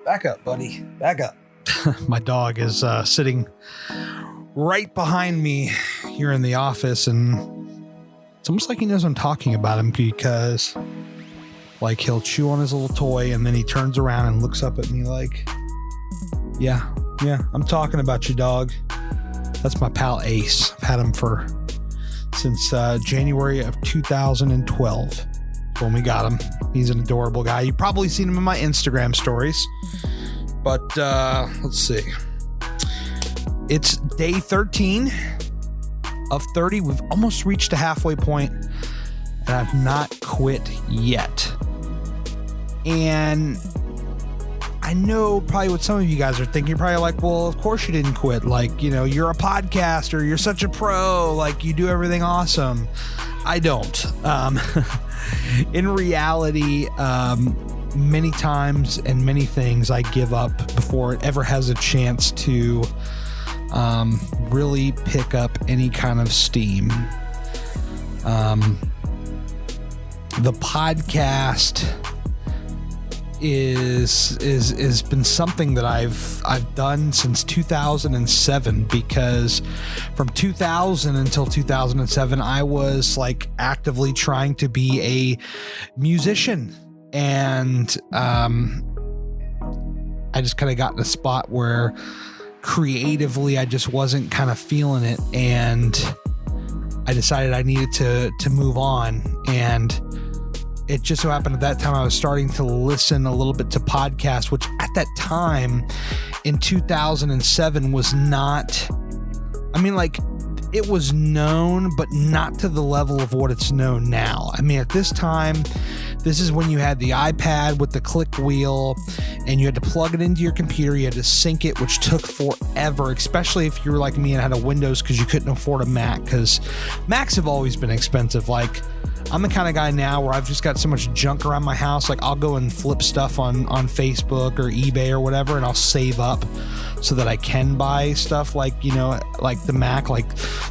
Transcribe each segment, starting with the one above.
Back up, buddy. Back up. My dog is sitting right behind me here in the office, and it's almost like he knows I'm talking about him, because like he'll chew on his little toy and then he turns around and looks up at me like, yeah, I'm talking about you, dog. That's my pal Ace. I've had him since January of 2012 when we got him. He's an adorable guy. You've probably seen him in my Instagram stories. But let's see. It's day 13 of 30. We've almost reached a halfway point, and I've not quit yet. And I know probably what some of you guys are thinking. You're probably like, well, of course you didn't quit. Like, you're a podcaster. You're such a pro. Like, you do everything awesome. I don't. In reality, many times and many things I give up before it ever has a chance to really pick up any kind of steam. The podcast is been something that I've done since 2007, because from 2000 until 2007 I was like actively trying to be a musician, and I just kind of got in a spot where creatively I just wasn't kind of feeling it, and I decided I needed to move on. And it just so happened at that time I was starting to listen a little bit to podcasts, which at that time in 2007 was not, I mean, like, it was known, but not to the level of what it's known now. I mean, at this time, this is when you had the iPad with the click wheel, and you had to plug it into your computer. You had to sync it, which took forever, especially if you were like me and had a Windows, because you couldn't afford a Mac, because Macs have always been expensive. Like, I'm the kind of guy now where I've just got so much junk around my house. Like, I'll go and flip stuff on Facebook or eBay or whatever, and I'll save up so that I can buy stuff like, like the Mac. Like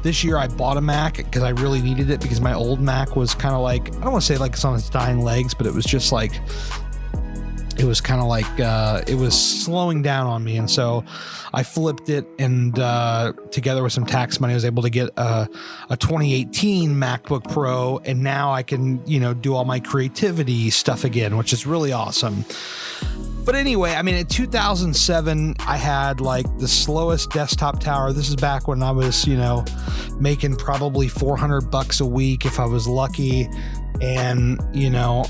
this year I bought a Mac because I really needed it, because my old Mac was kind of like, I don't want to say like it's on its dying legs, but it was just like, it was kind of like, it was slowing down on me. And so I flipped it, and together with some tax money, I was able to get a 2018 MacBook Pro. And now I can, do all my creativity stuff again, which is really awesome. But anyway, I mean, in 2007, I had like the slowest desktop tower. This is back when I was, making probably $400 a week if I was lucky. And,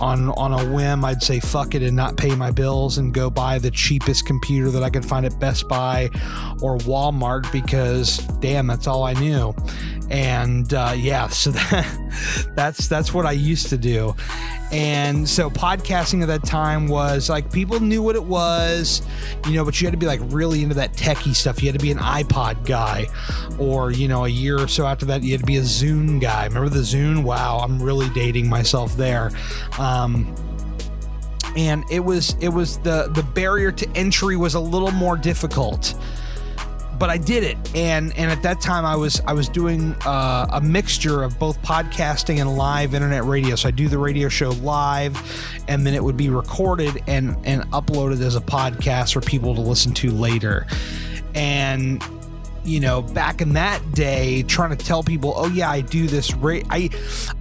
on a whim, I'd say fuck it and not pay my bills and go buy the cheapest computer that I could find at Best Buy or Walmart, because damn, that's all I knew. And so that's what I used to do. And so podcasting at that time was like, people knew what it was, but you had to be like really into that techie stuff. You had to be an iPod guy, or, a year or so after that, you had to be a Zune guy. Remember the Zune? Wow, I'm really dating myself there. And it was the barrier to entry was a little more difficult, but I did it. And at that time I was doing a mixture of both podcasting and live internet radio. So I do the radio show live, and then it would be recorded and uploaded as a podcast for people to listen to later. And back in that day, trying to tell people, oh yeah, I do this. I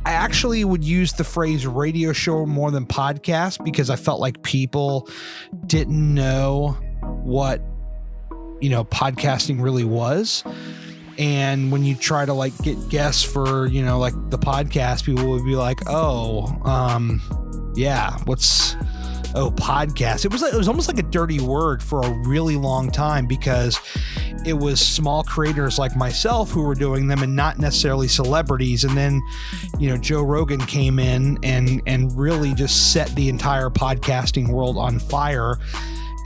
actually would use the phrase radio show more than podcast, because I felt like people didn't know what, podcasting really was. And when you try to like get guests for, like the podcast, people would be like, podcast. It was almost like a dirty word for a really long time, because it was small creators like myself who were doing them, and not necessarily celebrities. And then, Joe Rogan came in and really just set the entire podcasting world on fire.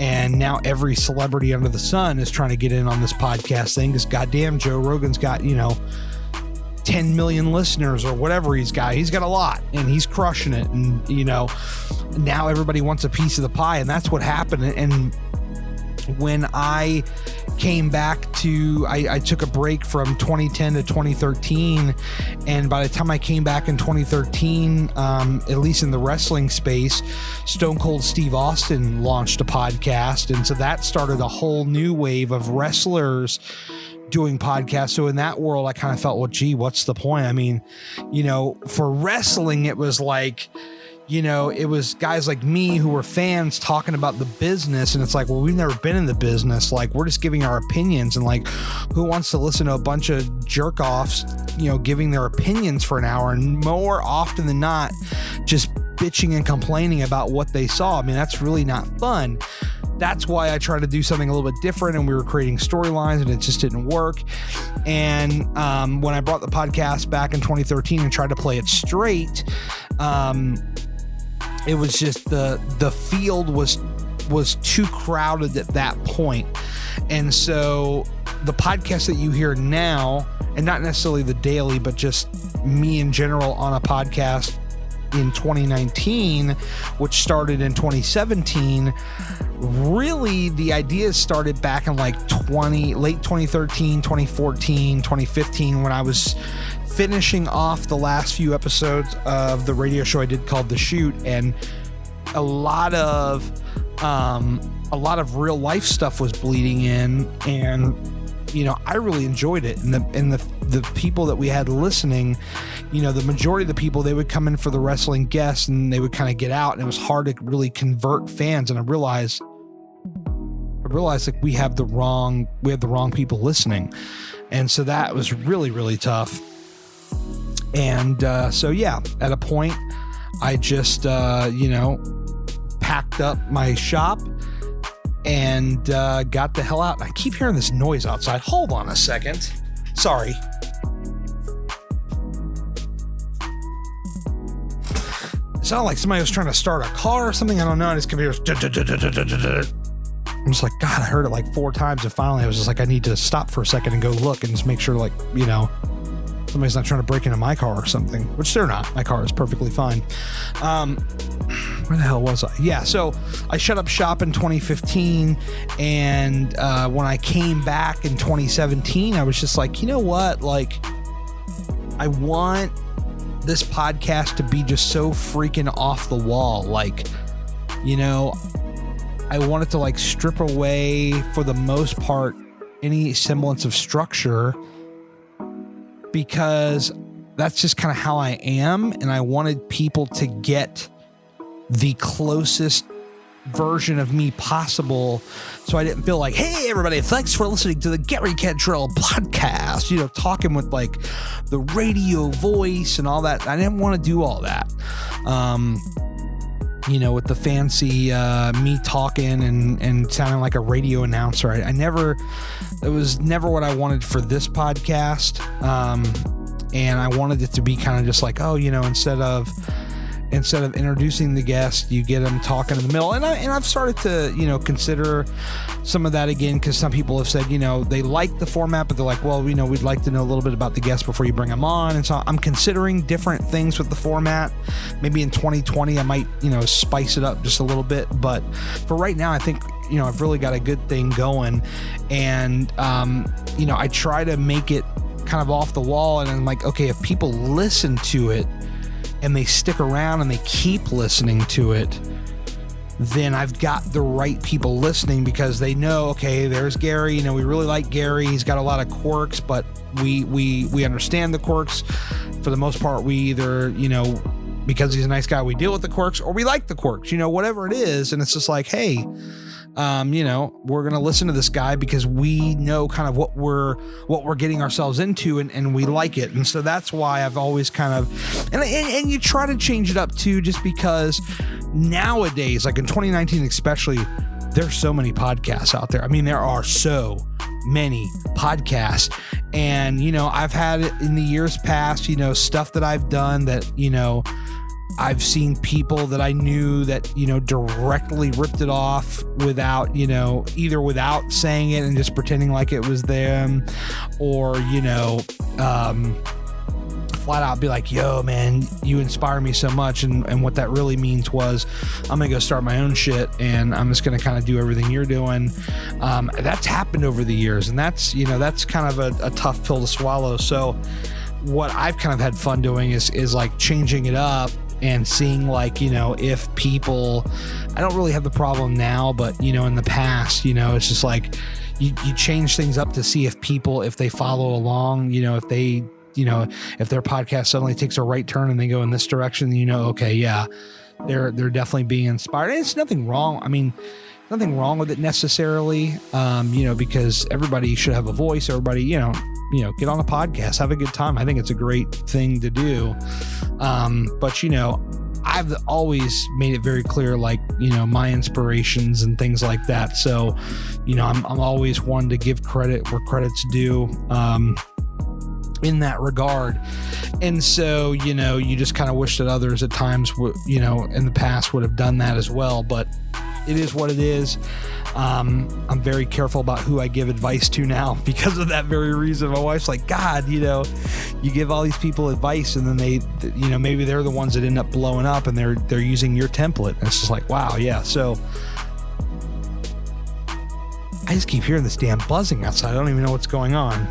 And now every celebrity under the sun is trying to get in on this podcast thing, because goddamn, Joe Rogan's got, 10 million listeners or whatever he's got. He's got a lot, and he's crushing it. And, now everybody wants a piece of the pie, and that's what happened. And when I came back to, I took a break from 2010 to 2013, and by the time I came back in 2013, at least in the wrestling space, Stone Cold Steve Austin launched a podcast, and so that started a whole new wave of wrestlers doing podcasts. So in that world, I kind of felt, well, gee, what's the point? I mean, you know, for wrestling, it was like, you know, it was guys like me who were fans talking about the business. And it's like, well, we've never been in the business. Like, we're just giving our opinions. And like, who wants to listen to a bunch of jerk offs, you know, giving their opinions for an hour? And more often than not, just bitching and complaining about what they saw. I mean, that's really not fun. That's why I tried to do something a little bit different, and we were creating storylines, and it just didn't work. And when I brought the podcast back in 2013 and tried to play it straight, it was just the field was too crowded at that point. And so the podcast that you hear now, and not necessarily the daily, but just me in general on a podcast in 2019, which started in 2017, really the ideas started back in like late 2013, 2014, 2015, when I was finishing off the last few episodes of the radio show I did called The Shoot, and a lot of real life stuff was bleeding in, and you know, I really enjoyed it. And the people that we had listening, you know, the majority of the people, they would come in for the wrestling guests and they would kind of get out, and it was hard to really convert fans. And I realized like we have the wrong people listening. And so that was really, really tough. And so, yeah, at a point I just, you know, packed up my shop and got the hell out. And I keep hearing this noise outside. Hold on a second. Sorry. It sounded like somebody was trying to start a car or something. I don't know. And his computer's. I'm just like, God, I heard it like 4 times. And finally I was just like, I need to stop for a second and go look and just make sure, like, you know, somebody's not trying to break into my car or something, which they're not. My car is perfectly fine. Where the hell was I? Yeah, so I shut up shop in 2015, and when I came back in 2017, I was just like, you know what? Like, I want this podcast to be just so freaking off the wall. Like, you know, I want it to like strip away, for the most part, any semblance of structure, because that's just kind of how I am. And I wanted people to get the closest version of me possible. So I didn't feel like, hey, everybody, thanks for listening to the Gary Cantrell podcast, you know, talking with like the radio voice and all that. I didn't want to do all that. You know, with the fancy me talking and sounding like a radio announcer. It was never what I wanted for this podcast. And I wanted it to be kind of just like, oh, you know, instead of introducing the guest, you get them talking in the middle. And I've started to, you know, consider some of that again, because some people have said, you know, they like the format, but they're like, well, you know, we'd like to know a little bit about the guest before you bring them on. And so I'm considering different things with the format. Maybe in 2020, I might, you know, spice it up just a little bit. But for right now, I think, you know, I've really got a good thing going. And, you know, I try to make it kind of off the wall. And I'm like, okay, if people listen to it and they stick around and they keep listening to it, then I've got the right people listening, because they know, okay, there's Gary. You know, we really like Gary. He's got a lot of quirks, but we understand the quirks. For the most part, we either, you know, because he's a nice guy, we deal with the quirks, or we like the quirks, you know, whatever it is. And it's just like, hey, you know, we're going to listen to this guy because we know kind of what we're getting ourselves into, and we like it. And so that's why I've always kind of, and you try to change it up too, just because nowadays, like in 2019, especially, there's so many podcasts out there. I mean, there are so many podcasts, and, you know, I've had it in the years past, you know, stuff that I've done that, you know, I've seen people that I knew that, you know, directly ripped it off without, you know, either without saying it and just pretending like it was them, or, you know, flat out be like, yo, man, you inspire me so much. And what that really means was I'm going to go start my own shit and I'm just going to kind of do everything you're doing. That's happened over the years. And that's kind of a tough pill to swallow. So what I've kind of had fun doing is like changing it up and seeing like, if people, I don't really have the problem now, but in the past, it's just like you change things up to see if people, if they follow along, if they, if their podcast suddenly takes a right turn and they go in this direction, okay, yeah, they're definitely being inspired. And it's nothing wrong. I mean, nothing wrong with it necessarily, because everybody should have a voice. Everybody, get on a podcast, have a good time. I think it's a great thing to do. But I've always made it very clear, like, my inspirations and things like that. So, I'm always one to give credit where credit's due, in that regard. And so, you just kind of wish that others at times would, in the past would have done that as well, but it is what it is. I'm very careful about who I give advice to now because of that very reason. My wife's like, God, you give all these people advice and then they, maybe they're the ones that end up blowing up and they're using your template. And it's just like, wow. Yeah. So I just keep hearing this damn buzzing outside. I don't even know what's going on.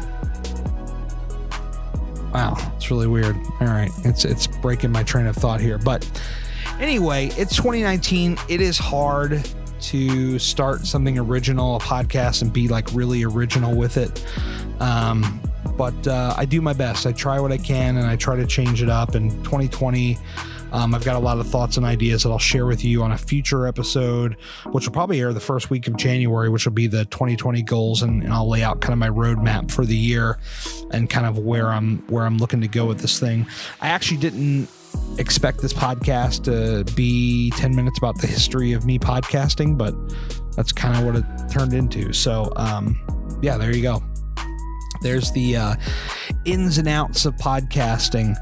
Wow. It's really weird. All right. It's breaking my train of thought here, but anyway, it's 2019. It is hard to start something original, a podcast, and be like really original with it. But I do my best. I try what I can and I try to change it up. In 2020, I've got a lot of thoughts and ideas that I'll share with you on a future episode, which will probably air the first week of January, which will be the 2020 goals. And I'll lay out kind of my roadmap for the year and kind of where I'm looking to go with this thing. I actually didn't expect this podcast to be 10 minutes about the history of me podcasting, but that's kind of what it turned into. So, yeah, there you go. There's the ins and outs of podcasting.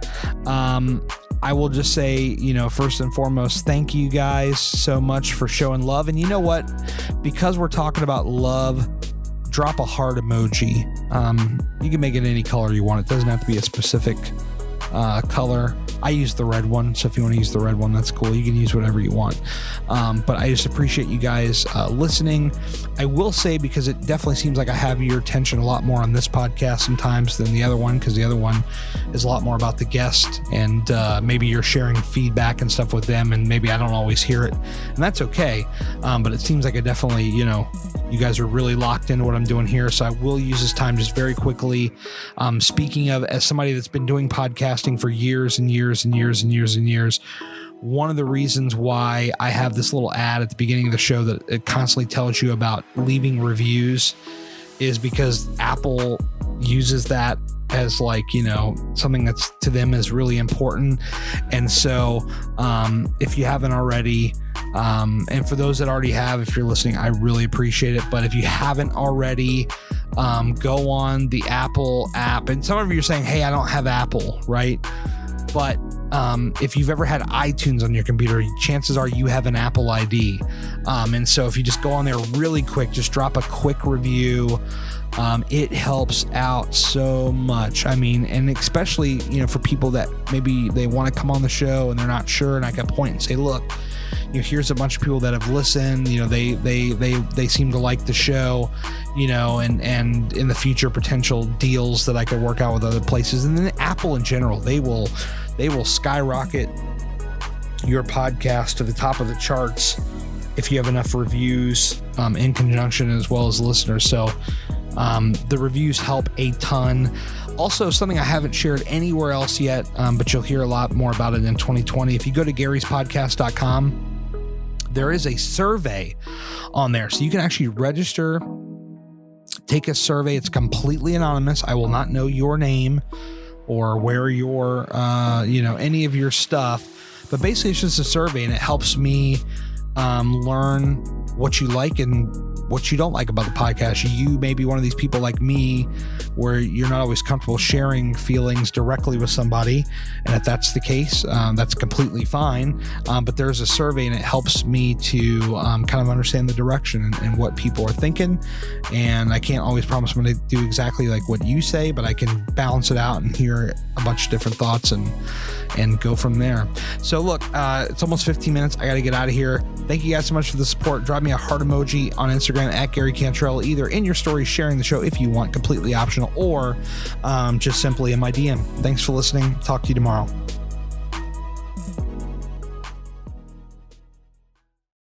I will just say, first and foremost, thank you guys so much for showing love. And you know what? Because we're talking about love, drop a heart emoji. You can make it any color you want. It doesn't have to be a specific color. I use the red one, so if you want to use the red one, that's cool. You can use whatever you want. But I just appreciate you guys listening. I will say, because it definitely seems like I have your attention a lot more on this podcast sometimes than the other one, because the other one is a lot more about the guest, and maybe you're sharing feedback and stuff with them, and maybe I don't always hear it, and that's okay. But it seems like I definitely, you guys are really locked into what I'm doing here, so I will use this time just very quickly. Speaking of, as somebody that's been doing podcasting for years and years and years and years and years, one of the reasons why I have this little ad at the beginning of the show that it constantly tells you about leaving reviews is because Apple uses that as like, something that's to them is really important. And so if you haven't already, and for those that already have, if you're listening, I really appreciate it. But if you haven't already, go on the Apple app. And some of you are saying, hey, I don't have Apple, right? But if you've ever had iTunes on your computer, chances are you have an Apple ID. And so if you just go on there really quick, just drop a quick review. It helps out so much. I mean, and especially, for people that maybe they want to come on the show and they're not sure, and I can point and say, look, here's a bunch of people that have listened, they seem to like the show, and in the future, potential deals that I could work out with other places. And then Apple in general, they will skyrocket your podcast to the top of the charts if you have enough reviews, in conjunction as well as listeners. So, the reviews help a ton. Also, something I haven't shared anywhere else yet, but you'll hear a lot more about it in 2020. If you go to garyspodcast.com, there is a survey on there. So you can actually register, take a survey. It's completely anonymous. I will not know your name or where your, any of your stuff. But basically, it's just a survey, and it helps me learn what you like and what you don't like about the podcast. You may be one of these people like me where you're not always comfortable sharing feelings directly with somebody. And if that's the case, that's completely fine. But there's a survey and it helps me to kind of understand the direction and what people are thinking. And I can't always promise I'm going to do exactly like what you say, but I can balance it out and hear a bunch of different thoughts and go from there. So look, it's almost 15 minutes. I got to get out of here. Thank you guys so much for the support. Drop me a heart emoji on Instagram at Gary Cantrell, either in your story sharing the show if you want, completely optional, or just simply in my DM. Thanks for listening. Talk to you tomorrow.